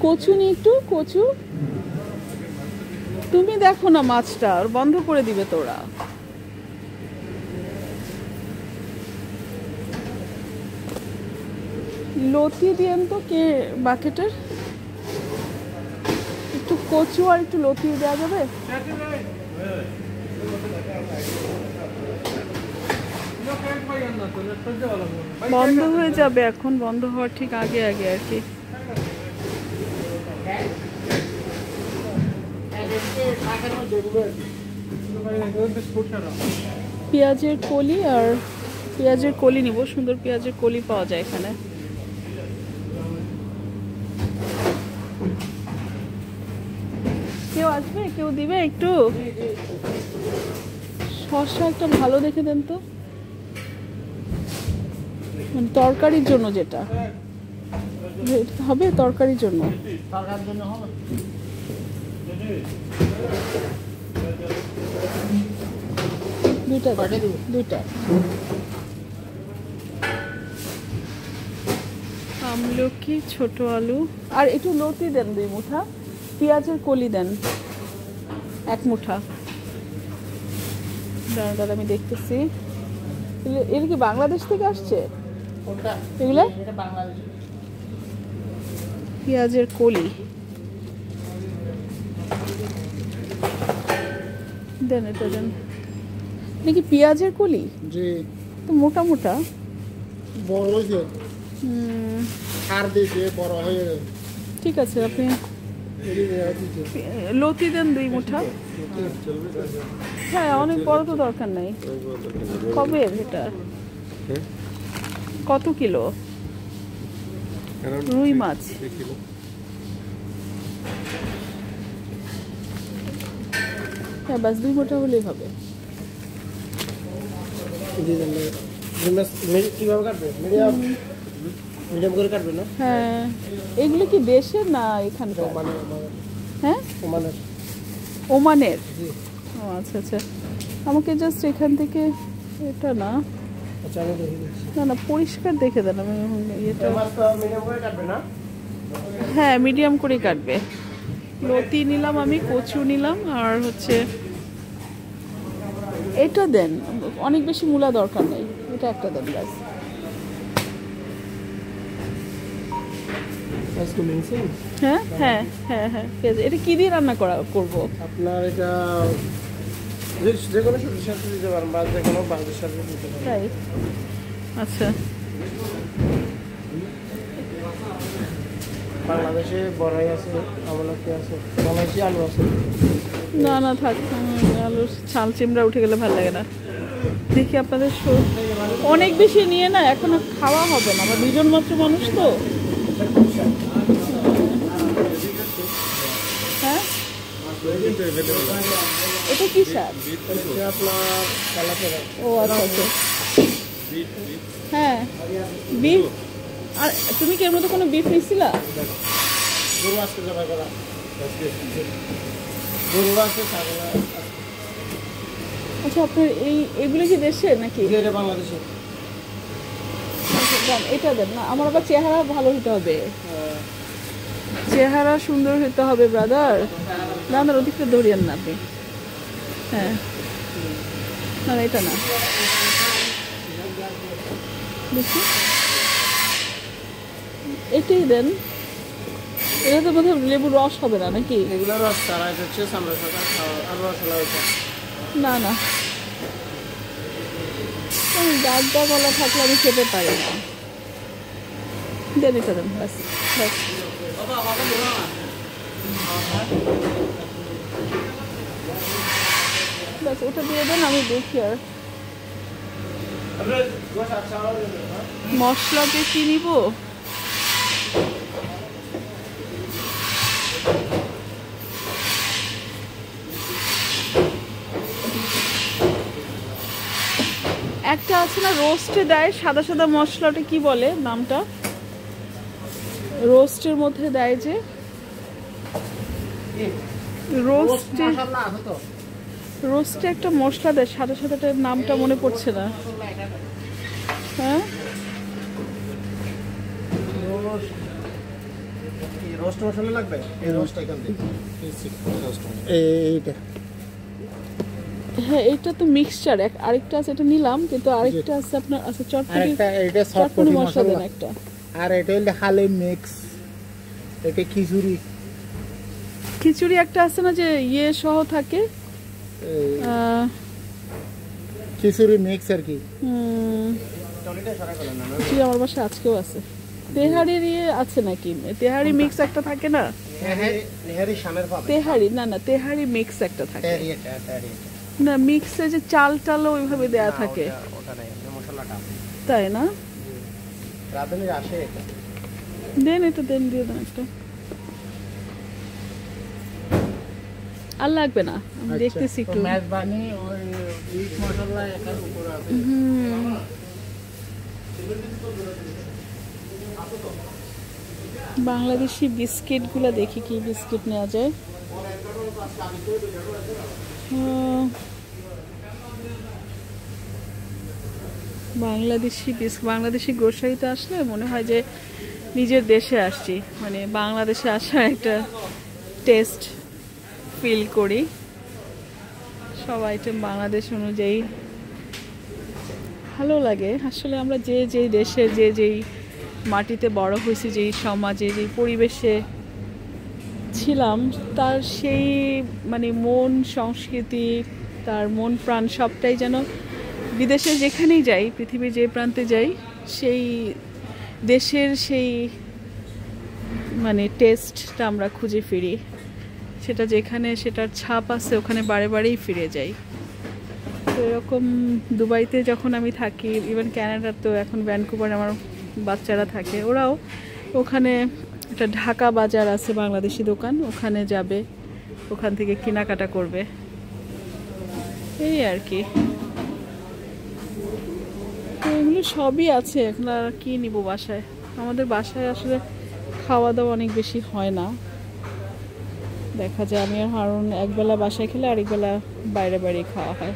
কচু নি একটু কচু। তুমি দেখো না মাছটা, আর বন্ধ করে দিবে তোরা। লতি দিয়েন তো কে বাকেটের। একটু কচু আর একটু লতি দেওয়া যাবে? বন্ধ হয়ে যাবে এখন, বন্ধ হওয়ার ঠিক আগে আগে আর কি। পেঁয়াজের কলি আর পেঁয়াজের কলি নিব, সুন্দর পেঁয়াজের কলি পাওয়া যায় এখানে। কেউ আসবে, কেউ দিবে একটু শসা একটা ভালো দেখে দেন তো, মানে তরকারির জন্য যেটা হবে, তরকারির জন্য। দুইটা আমলকি, ছোট আলু আর একটু লতি দেন 2 মুঠা, পেঁয়াজের কলি দেন 1 মুঠা। দাঁড়া আমি দেখতেছি, এর কি বাংলাদেশ থেকে আসছে এগুলো? পেঁয়াজের কলি দেন, এটা দেন। নাকি পেঁয়াজের কলি? জি, তো মোটা মোটা বড় হয়েছে। সার দিয়েছে, বড় হয়ে। ঠিক আছে, আপনি লতি দেন 2 মুঠা। হ্যাঁ, অনেক বড় তো দরকার নাই। কবে এটা? কত কিলো রুই মাছ? হ্যাঁ, বাস 2 মুঠা হলেই হবে। হ্যাঁ, এগুলো কি দেশের না এখানকার? হ্যাঁ, ওমানের। ও আচ্ছা আচ্ছা, আমাকে জাস্ট এখান থেকে এটা না, না না পরিষ্কার দেখে দেন। আমি হ্যাঁ, মিডিয়াম করে কাটবে। লতি নিলাম আমি, কচু নিলাম, আর হচ্ছে এটা দেন। অনেক বেশি মূলা দরকার নেই, এটা একটা দেন ব্যাস। হ্যাঁ হ্যাঁ হ্যাঁ হ্যাঁ, এটা কি দিয়ে রান্না করবো? আপনার এটা যে কোনো সবজির সাথে দিতে পারেন, বা যে কোনো ভাজির সাথে দিতে পারেন। তাই? আচ্ছা। বাংলাদেশে বড়াই আছে, আমলকি আছে, বাংলাদেশি আলু আছে। না না থাক, আলুর ছাল চিমড়া উঠে গেলে ভালো লাগে না। দেখি আপনাদের অনেক বেশি নিয়ে না এখনো খাওয়া হবে না, আমরা 2 জন মাত্র মানুষ তো। হ্যাঁ, এটা কি শাক? ও আচ্ছা আচ্ছা, হ্যাঁ বিফ। আর তুমি কি এর মধ্যে কোনো বিফ নিছিলা? আচ্ছা, আপনার এগুলো কি দেশে নাকি? বাংলাদেশে। এটা দেন না, আমার আবার চেহারা ভালো হতে হবে, চেহারা সুন্দর হতে হবে ব্রাদার। না না, ওদিকটা ধরিয়েন না আপনি। হ্যাঁ, না না এটা না, দেখি এটাই দেন। এটা তো বোধহয় লেবুর রস হবে না নাকি? এগুলো রস ছাড়া, এটা হচ্ছে সামরা ছাড়া আর রস হলো। না না, দাগ দাগ গলা থাকলে আমি খেতে পারি না। দেন এটা দেন ব্যাস ব্যাস। ব্যাস ওটা দিয়ে দেন, আমি দেখি। আর মশলাতে কি নিব? একটা আছে না রোস্টে দেয় সাদা সাদা মশলাটা, কি বলে নামটা? রোস্টের মধ্যে দেয় যে, রোস্টে একটা মশলা দেয় সাদা সাদাটার নামটা মনে পড়ছে না। হ্যাঁ, রোস্ট মশলা লাগবে, এই রোস্ট এখান থেকে এইটা। হ্যাঁ এটা তো মিক্সচার, আরেকটা আছে এটা নিলাম, কিন্তু আরেকটা আছে আপনার আছে চটপটি, আরেকটা এটা চটপটি মশলা দেন একটা। আর এটা হলো হালিম মিক্স, এটা খিচুড়ি। খিচুড়ি একটা আছে না যে ইয়ে সহ থাকে, খিচুড়ি মিক্স আর কি। জি আমার বাসায় আজকেও আছে। তেহারির ইয়ে আছে নাকি? তেহারি মিক্স একটা থাকে না, তেহারি না না তেহারি মিক্স একটা থাকে না, মিক্সে যে চাল টালও ওইভাবে দেয়া থাকে, তাই না? দেন এটা দেন, দিয়ে দেন একটা। আর লাগবে না, আমি দেখতেছি একটু। বাংলাদেশি বিস্কিট গুলা দেখি কি বিস্কিট নেওয়া যায়। বাংলাদেশি গ্রোসারিতে আসলে মনে হয় যে নিজের দেশে আসছি, মানে বাংলাদেশে আসার একটা টেস্ট ফিল করি। সব আইটেম বাংলাদেশ অনুযায়ী ভালো লাগে। আসলে আমরা যেই দেশে যেই মাটিতে বড় হয়েছি, যেই সমাজে যেই পরিবেশে ছিলাম, তার সেই মানে মন সংস্কৃতি, তার মন প্রাণ সবটাই যেন বিদেশে যেখানেই যাই, পৃথিবীর যে প্রান্তে যাই, সেই দেশের সেই মানে টেস্টটা আমরা খুঁজে ফিরি। সেটা যেখানে সেটার ছাপ আছে ওখানে বারে বারেই ফিরে যাই। তো এরকম দুবাইতে যখন আমি থাকি, ইভেন ক্যানাডার তো এখন ভ্যানকুভার আমার বাচ্চারা থাকে, ওরাও ওখানে একটা ঢাকা বাজার আছে বাংলাদেশি দোকান, ওখানে যাবে, ওখান থেকে কেনাকাটা করবে, এই আর কি। এগুলো সবই আছে। এখন আর কি নিব বাসায়? আমাদের বাসায় আসলে খাওয়া দাওয়া অনেক বেশি হয় না, দেখা যায় আমি আর হারুন একবেলা বাসায় খেলে আরেকবেলা বাইরে বাইরে খাওয়া হয়।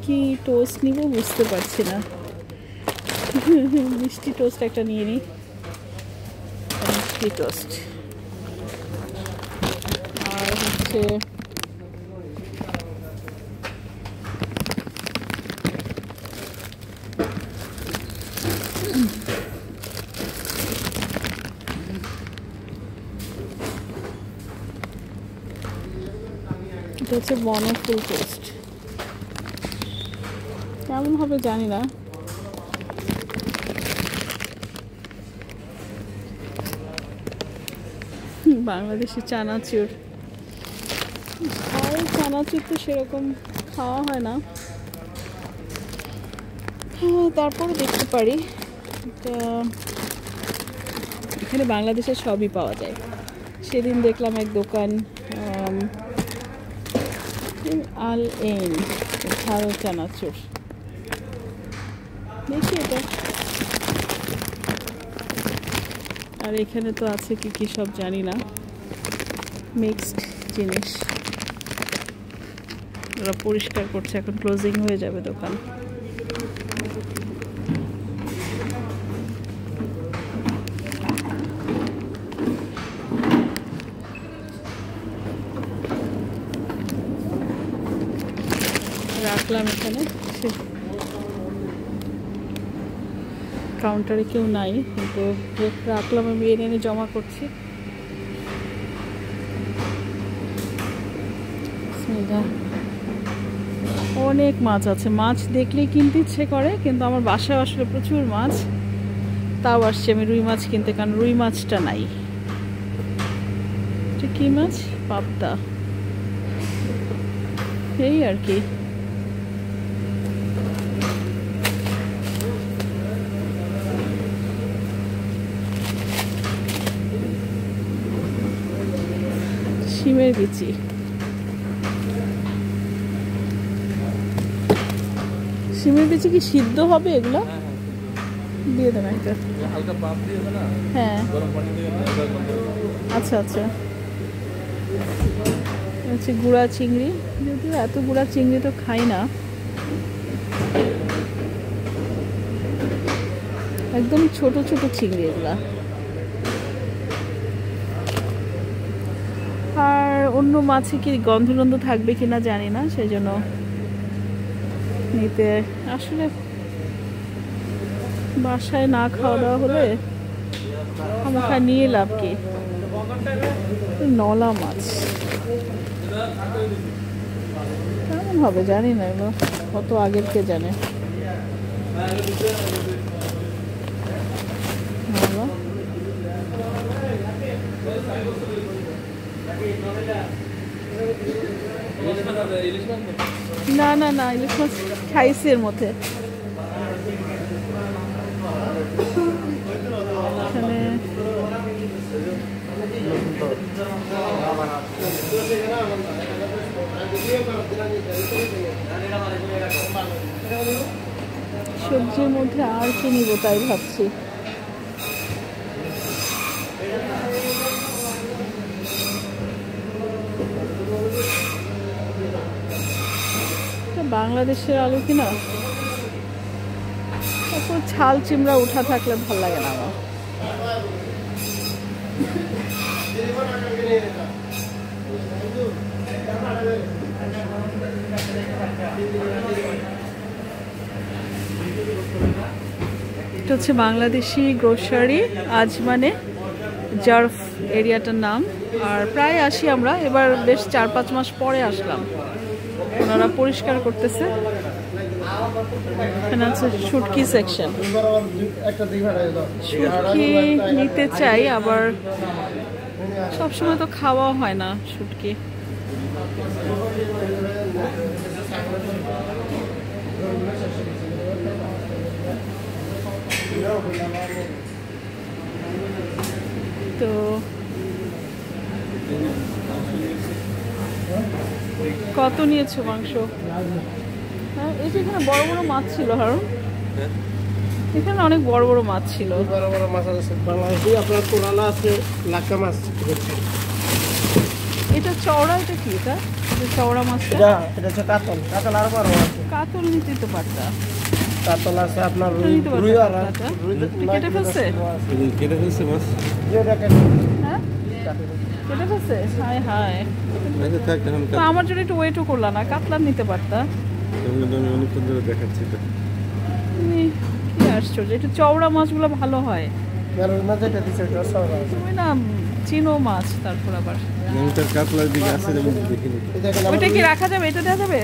কি টোস্ট নিব বুঝতে পারছি না। মিষ্টি টোস্ট একটা নিয়ে নিই, মিষ্টি টোস্ট। আর হচ্ছে এটা হচ্ছে বনফুল টোস্ট, কেমন হবে জানি না। বাংলাদেশি চানাচুর, আর চানাচুর তো সেরকম খাওয়া হয় না, তারপরে দেখতে পারি। এখানে বাংলাদেশের সবই পাওয়া যায়। সেদিন দেখলাম এক দোকান আল এইন ঝাল চানাচুর, দেখি এটা। আর এখানে তো আছে কি কি সব জানি না, মিক্সড জিনিস। ওরা পরিষ্কার করছে, এখন ক্লোজিং হয়ে যাবে দোকান। রাখলাম এখানে, কাউন্টারে কেউ নাই, কিন্তু রাখলাম, আমি এনে জমা করছি। অনেক মাছ আছে, মাছ দেখলেই কিনতে ইচ্ছে করে, কিন্তু আমার বাসায় আসলে প্রচুর মাছ, তাও আসছে আমি রুই মাছ কিনতে, কারণ রুই মাছটা নাই। এটা কি মাছ? পাবদা, এই আর কি। শিমের বিচি, শিমের বিচি কি সিদ্ধ হবে এগুলো? দিয়ে দেন একটা, হ্যাঁ আচ্ছা আচ্ছা। হচ্ছে গুঁড়া চিংড়ি, যদিও এত গুঁড়া চিংড়ি তো খাই না। একদম ছোট ছোট চিংড়ি এগুলা। আর অন্য মাছে কি গন্ধ টন্ধ থাকবে কিনা জানি না, সেই জন্য নিতে আসলে বাসায় না খাওয়া দাওয়া হলে আমাকে নিয়ে লাভ কি। নলা মাছ কেমন হবে জানি না, এগুলো কত আগের কে জানে। না না না, ইলিশ মাছ খাইছি এর মধ্যে। এখানে সবজির মধ্যে আর কি নিব তাই ভাবছি। বাংলাদেশের আলু কিনা, তারপর ছাল চিমড়া উঠা থাকলে ভাল লাগে না আমার। এটা হচ্ছে বাংলাদেশি গ্রোসারি আজমানে জার্ফ এরিয়াটার নাম। আর প্রায় আসি আমরা, এবার বেশ 4-5 মাস পরে আসলাম। ওনারা পরিষ্কার করতেছে। এখানে আছে শুটকি সেকশন। শুটকি নিতে চাই, আবার সবসময় তো খাওয়া হয় না শুটকি। তো কত নিয়েছো মাংস? হ্যাঁ, এই যে এখানে বড় বড় মাছ ছিল হারুন, এখানে অনেক বড় বড় মাছ ছিল। বড় বড় মাছ আছে বাংলাদেশি, আপনার কোরালা আছে, লাক্কা মাছ। এটা চওড়া, এটা কি? এটা চওড়া মাছটা? এটা হচ্ছে কাতল। কাতল আরো বড় আছে। কাতল নিতে তো পারতা। কাতল আছে আপনার, রুই আর কেটে ফেলছে। কেটে ফেলছে মাছ। হ্যাঁ কেটে ফেলছে। হায় হায়, তো আমার জন্য একটু ওয়েটও করলা না, কাতলা নিতে পারতা। আমি অনেকক্ষণ ধরে দেখাচ্ছি এটা। কি আশ্চর্য, একটু চওড়া মাছগুলো ভালো হয়। তুমি না চিনো মাছ, তারপর আবার কাতলার দিকে আছে যেমন দেখিনি। ওইটা কি রাখা যাবে? এটা দেওয়া যাবে?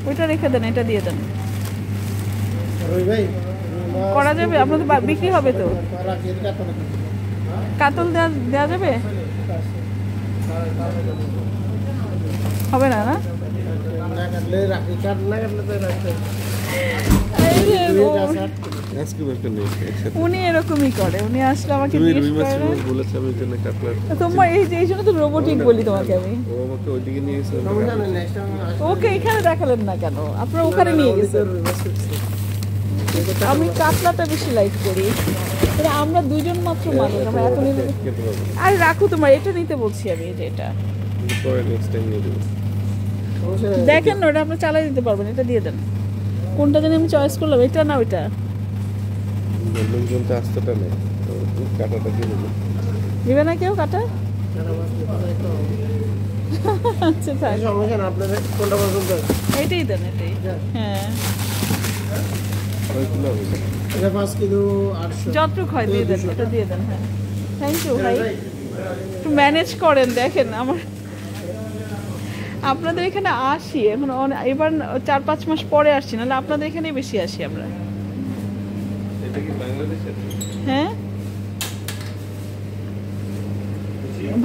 ওইটা রেখে দেন, এটা দিয়ে দেন। করা যাবে? আপনাদের বিক্রি হবে তো? কাতল দেওয়া যাবে? হবে না? না উনি এরকমই করে, উনি আসলে আমাকে তোমার এই জন্য তো রোবোটিক বলি তোমাকে আমি। ওকে এখানে দেখালেন না কেন? আপনারা ওখানে নিয়ে গেছেন। আমি কাতলাটা বেশি লাইক করি। আমরা দুইজন মাত্র মানুষ, আমরা এখন আর রাখো, তোমার এটা নিতে বলছি আমি। এটা দেখেন না, ওটা আপনি চালাই দিতে পারবেন, এটা দিয়ে দেন। কোনটা জানি আমি চয়েস করলাম, এটা না ওইটা? দিবে না কেউ কাটা? আচ্ছা থাক, এটাই দেন, এটাই। হ্যাঁ যতটুক হয় দিয়ে দেন, এটা দিয়ে দেন। হ্যাঁ থ্যাংক ইউ ভাই, একটু ম্যানেজ করেন। দেখেন আমার আপনাদের এখানে আসি এখন, এবার 4-5 মাস পরে আসছি, নাহলে আপনাদের এখানেই বেশি আসি আমরা। হ্যাঁ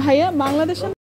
ভাইয়া, বাংলাদেশের